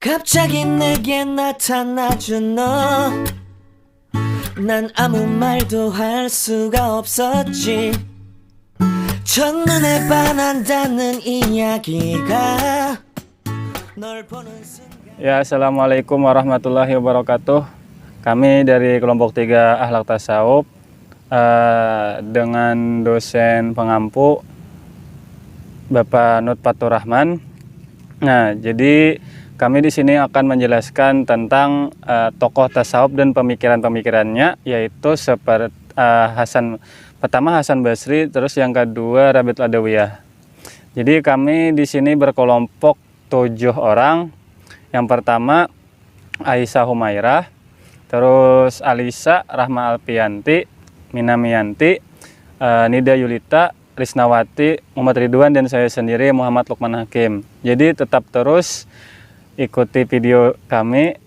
갑자기 내게 나타나준 너. 난 아무 말도 할 수가 없었지. 첫눈에 반한다는 이야기가 널 보는 순간. Ya, Assalamualaikum warahmatullahi wabarakatuh. Kami dari kelompok 3 Akhlak Tasawuf dengan dosen pengampu Bapak Nutfatur Rahman. Nah, jadi kami di sini akan menjelaskan tentang tokoh tasawuf dan pemikiran-pemikirannya, yaitu seperti pertama Hasan Basri, terus yang kedua Rabi'atul Adawiyah. Jadi kami di sini berkelompok 7 orang. Yang pertama Aisyah Humairah, terus Alisa Rahma Alfianti, Minamiyanti, Nida Yulita, Risnawati, Muhammad Ridwan, dan saya sendiri Muhammad Lukman Hakim. Jadi tetap terus ikuti video kami.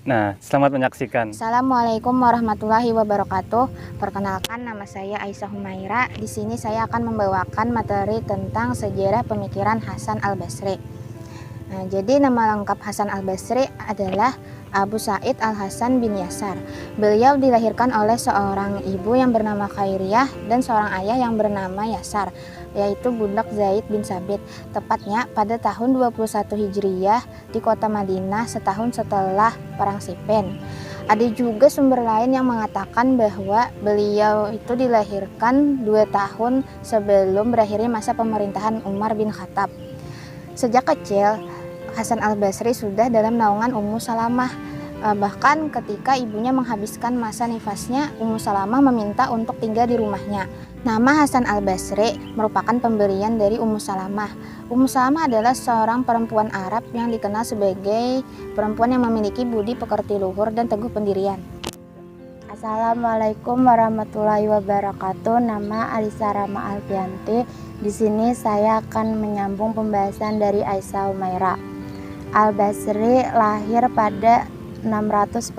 Nah, selamat menyaksikan. Assalamualaikum warahmatullahi wabarakatuh. Perkenalkan, nama saya Aisyah Humairah. Di sini saya akan membawakan materi tentang sejarah pemikiran Hasan Al-Basri. Nah, jadi nama lengkap Hasan Al-Basri adalah Abu Sa'id Al-Hasan bin Yasar. Beliau dilahirkan oleh seorang ibu yang bernama Khairiyah dan seorang ayah yang bernama Yasar, yaitu budak Zaid bin Sabit, tepatnya pada tahun 21 Hijriyah di kota Madinah setahun setelah Perang Siffin. Ada juga sumber lain yang mengatakan bahwa beliau itu dilahirkan 2 tahun sebelum berakhirnya masa pemerintahan Umar bin Khattab. Sejak kecil, Hasan Al-Basri sudah dalam naungan Ummu Salamah. Bahkan ketika ibunya menghabiskan masa nifasnya, Ummu Salamah meminta untuk tinggal di rumahnya. Nama Hasan Al-Basri merupakan pemberian dari Ummu Salamah. Ummu Salamah adalah seorang perempuan Arab yang dikenal sebagai perempuan yang memiliki budi pekerti luhur dan teguh pendirian. Assalamualaikum warahmatullahi wabarakatuh. Nama Alisa Rahma Alfianti. Di sini saya akan menyambung pembahasan dari Aisyah Humairah. Al-Basri lahir pada 642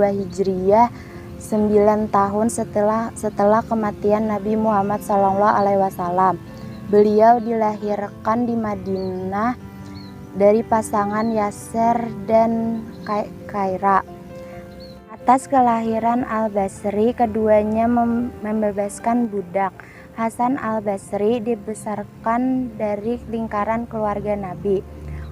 Hijriyah, 9 tahun setelah kematian Nabi Muhammad SAW. Beliau dilahirkan di Madinah dari pasangan Yasir dan Khairah. Atas kelahiran Al-Basri, keduanya membebaskan budak. Hasan Al-Basri dibesarkan dari lingkaran keluarga Nabi.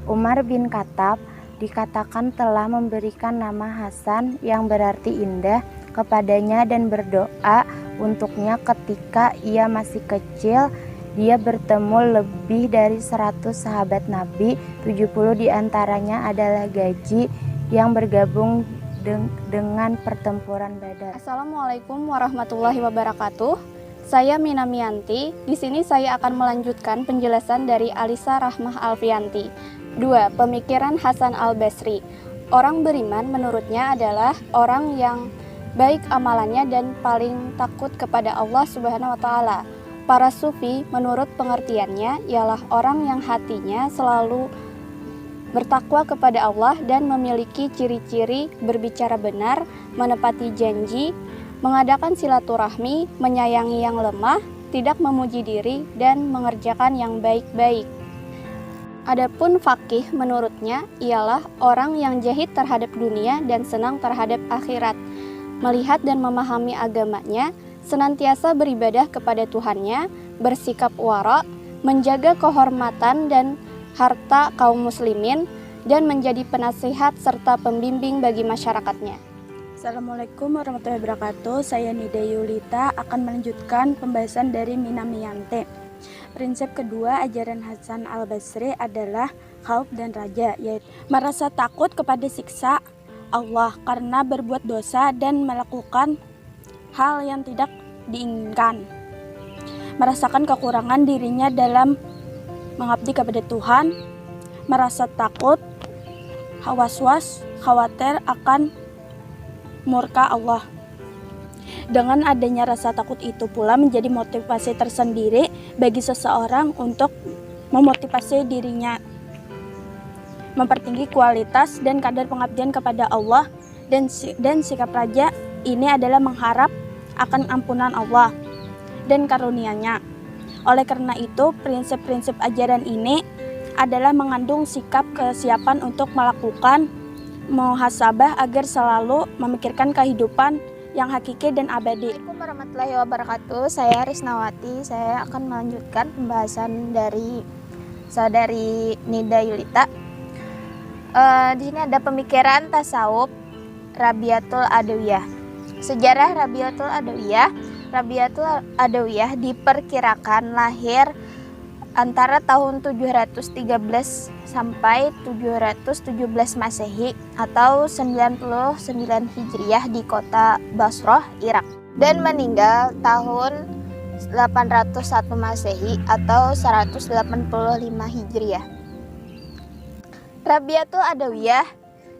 Umar bin Khattab dikatakan telah memberikan nama Hasan yang berarti indah kepadanya dan berdoa untuknya ketika ia masih kecil. Dia bertemu lebih dari 100 sahabat Nabi, 70 diantaranya adalah gaji yang bergabung dengan pertempuran Badar. Assalamualaikum warahmatullahi wabarakatuh. Saya Minamiyanti. Di sini saya akan melanjutkan penjelasan dari Alisa Rahmah Alfianti. 2. Pemikiran Hasan Al-Basri. Orang beriman menurutnya adalah orang yang baik amalannya dan paling takut kepada Allah Subhanahu wa taala. Para sufi menurut pengertiannya ialah orang yang hatinya selalu bertakwa kepada Allah dan memiliki ciri-ciri berbicara benar, menepati janji, mengadakan silaturahmi, menyayangi yang lemah, tidak memuji diri, dan mengerjakan yang baik-baik. Adapun faqih menurutnya ialah orang yang jahid terhadap dunia dan senang terhadap akhirat, melihat dan memahami agamanya, senantiasa beribadah kepada Tuhannya, bersikap wara, menjaga kehormatan dan harta kaum muslimin, dan menjadi penasihat serta pembimbing bagi masyarakatnya. Assalamualaikum warahmatullahi wabarakatuh. Saya Nida Yulita akan melanjutkan pembahasan dari Minamiyanti. Prinsip kedua ajaran Hasan Al-Basri adalah khauf dan raja, yaitu merasa takut kepada siksa Allah karena berbuat dosa dan melakukan hal yang tidak diinginkan. Merasakan kekurangan dirinya dalam mengabdi kepada Tuhan, merasa takut, was-was, khawatir akan murka Allah. Dengan adanya rasa takut itu pula menjadi motivasi tersendiri bagi seseorang untuk memotivasi dirinya, mempertinggi kualitas dan kadar pengabdian kepada Allah, dan sikap raja ini adalah mengharap akan ampunan Allah dan karunia-Nya. Oleh karena itu, prinsip-prinsip ajaran ini adalah mengandung sikap kesiapan untuk melakukan muhasabah agar selalu memikirkan kehidupan yang hakiki dan abadi. Assalamualaikum warahmatullahi wabarakatuh. Saya Risnawati. Saya akan melanjutkan pembahasan dari saudari Nida Yulita. Di sini ada pemikiran tasawuf Rabiatul Adawiyah. Sejarah Rabiatul Adawiyah. Rabiatul Adawiyah diperkirakan lahir antara tahun 713 sampai 717 Masehi atau 99 Hijriah di kota Basrah, Irak, dan meninggal tahun 801 Masehi atau 185 Hijriah. Rabiatul Adawiyah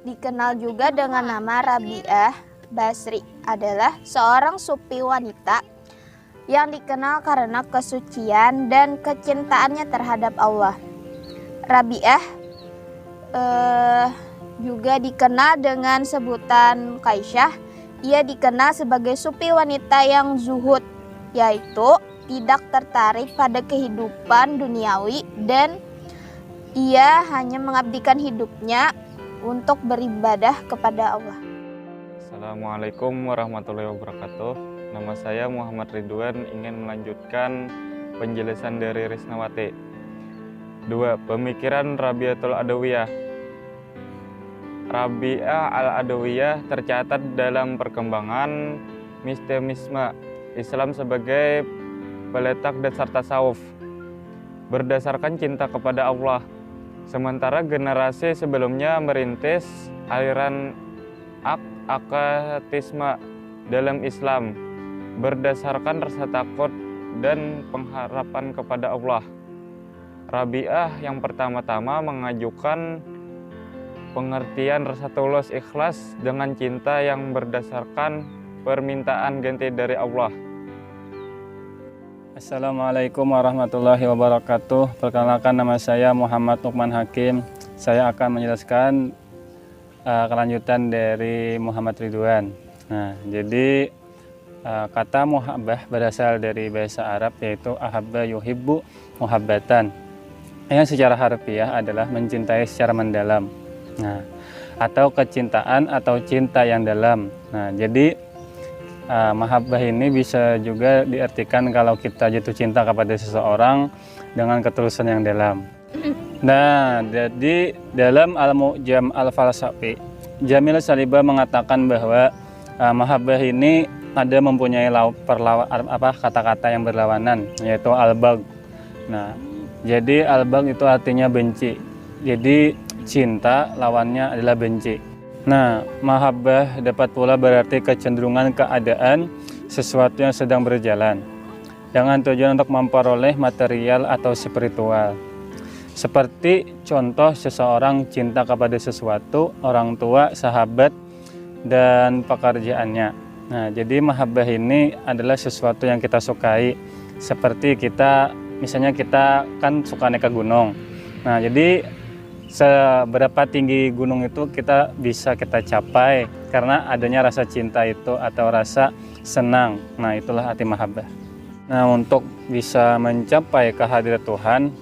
dikenal juga dengan nama Rabi'ah Basri, adalah seorang sufi wanita yang dikenal karena kesucian dan kecintaannya terhadap Allah. Rabi'ah juga dikenal dengan sebutan Kaisyah. Ia dikenal sebagai sufi wanita yang zuhud, yaitu tidak tertarik pada kehidupan duniawi dan ia hanya mengabdikan hidupnya untuk beribadah kepada Allah. Assalamualaikum warahmatullahi wabarakatuh. Nama saya Muhammad Ridwan, ingin melanjutkan penjelasan dari Risnawati. 2. Pemikiran Rabiatul Adawiyah. Rabi'ah al-Adawiyah tercatat dalam perkembangan mistimisme Islam sebagai peletak dasar tasawuf berdasarkan cinta kepada Allah. Sementara generasi sebelumnya merintis aliran akatisme dalam Islam berdasarkan rasa takut dan pengharapan kepada Allah. Rabi'ah yang pertama-tama mengajukan pengertian rasa tulus ikhlas dengan cinta yang berdasarkan permintaan ganti dari Allah. Assalamualaikum warahmatullahi wabarakatuh. Perkenalkan, nama saya Muhammad Nukman Hakim. Saya akan menjelaskan kelanjutan dari Muhammad Ridwan. Nah, jadi kata muhabbah berasal dari bahasa Arab, yaitu ahabba yuhibbu muhabbatan, yang secara harfiah adalah mencintai secara mendalam. Nah, atau kecintaan atau cinta yang dalam. Nah, jadi mahabbah ini bisa juga diartikan kalau kita jatuh cinta kepada seseorang dengan ketulusan yang dalam. Nah, jadi dalam Al-Mu'jam Al-Falsafi, Jamil Saliba mengatakan bahwa mahabbah ini ada mempunyai kata-kata yang berlawanan, yaitu al-bagh. Nah, jadi al-bagh itu artinya benci. Jadi cinta lawannya adalah benci. Nah, mahabbah dapat pula berarti kecenderungan keadaan sesuatu yang sedang berjalan dengan tujuan untuk memperoleh material atau spiritual. Seperti contoh seseorang cinta kepada sesuatu, orang tua, sahabat, dan pekerjaannya. Nah, jadi mahabbah ini adalah sesuatu yang kita sukai. Seperti misalnya kita kan suka naik ke gunung. Nah, jadi seberapa tinggi gunung itu kita capai karena adanya rasa cinta itu atau rasa senang. Nah, itulah arti mahabbah. Nah, untuk bisa mencapai kehadirat Tuhan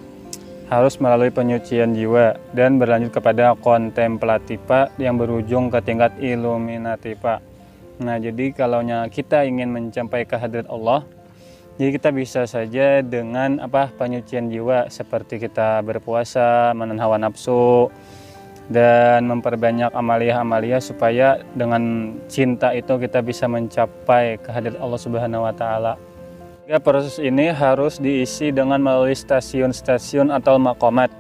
harus melalui penyucian jiwa dan berlanjut kepada kontemplativa yang berujung ke tingkat illuminativa. Nah, jadi kalau kita ingin mencapai kehadirat Allah, jadi kita bisa saja dengan penyucian jiwa, seperti kita berpuasa, menahan hawa nafsu, dan memperbanyak amaliyah-amaliyah supaya dengan cinta itu kita bisa mencapai kehadirat Allah Subhanahu wa taala. Proses ini harus diisi dengan melalui stasiun-stasiun atau maqamat.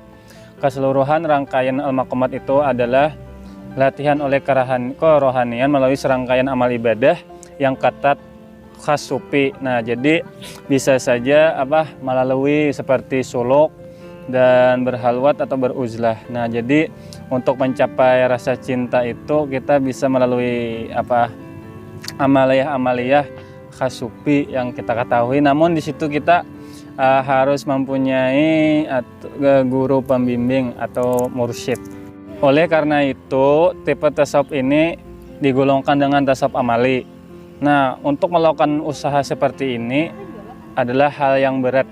Keseluruhan rangkaian al-maqamat itu adalah latihan oleh kerohanian melalui serangkaian amal ibadah yang ketat khas sufi. Nah, jadi bisa saja melalui seperti suluk dan berhalwat atau beruzlah. Nah, jadi untuk mencapai rasa cinta itu kita bisa melalui amaliyah-amaliyah khas sufi yang kita ketahui. Namun di situ kita harus mempunyai guru pembimbing atau mursyid. Oleh karena itu, tipe tasawuf ini digolongkan dengan tasawuf amali. Nah, untuk melakukan usaha seperti ini adalah hal yang berat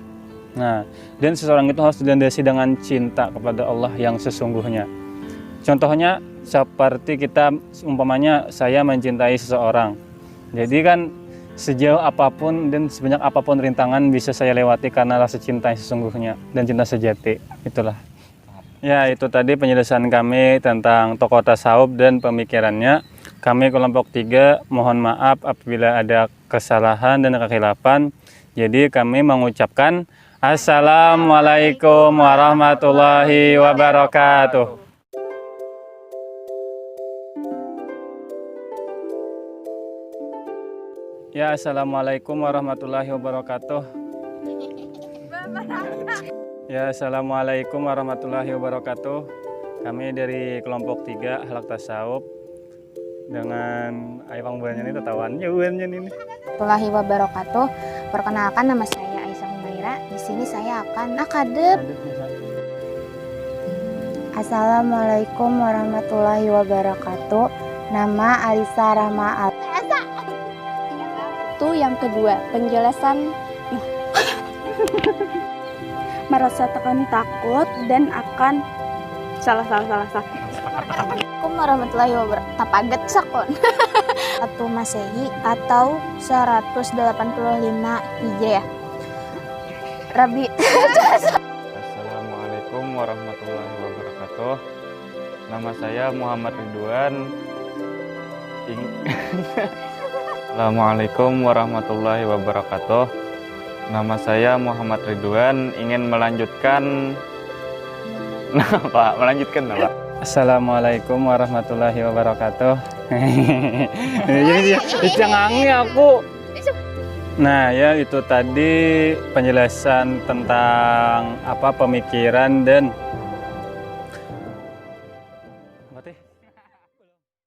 Nah, dan seseorang itu harus dilandasi dengan cinta kepada Allah yang sesungguhnya. Contohnya seperti kita umpamanya saya mencintai seseorang. Jadi kan sejauh apapun dan sebanyak apapun rintangan bisa saya lewati karena rasa cinta yang sesungguhnya dan cinta sejati. Itulah. Ya, itu tadi penjelasan kami tentang tokoh tasawuf dan pemikirannya. Kami kelompok 3 mohon maaf apabila ada kesalahan dan kekhilafan. Jadi kami mengucapkan Assalamualaikum warahmatullahi wabarakatuh. Ya, Assalamualaikum warahmatullahi wabarakatuh. Ya, Assalamualaikum warahmatullahi wabarakatuh. Kami dari kelompok 3 Akhlak Tasawuf dengan Ayo Pangbulannya ini tetawannya ini. Warahmatullahi wabarakatuh. Perkenalkan, nama saya Aisyah Humaira. Di sini saya akan akadep. Assalamualaikum warahmatullahi wabarakatuh. Nama Alisa Rahma. Itu yang kedua, penjelasan Merasa takut dan akan salah. Assalamualaikum warahmatullahi wabarakatuh. Tapaget sakon. 1 Masehi atau 185 Hijriah. Rabi. Assalamualaikum warahmatullahi wabarakatuh. Nama saya Muhammad Ridwan. Assalamualaikum warahmatullahi wabarakatuh. Nama saya Muhammad Ridwan, ingin melanjutkan apa? Assalamualaikum warahmatullahi wabarakatuh. Jadi cengangi aku. Nah, ya itu tadi penjelasan tentang pemikiran dan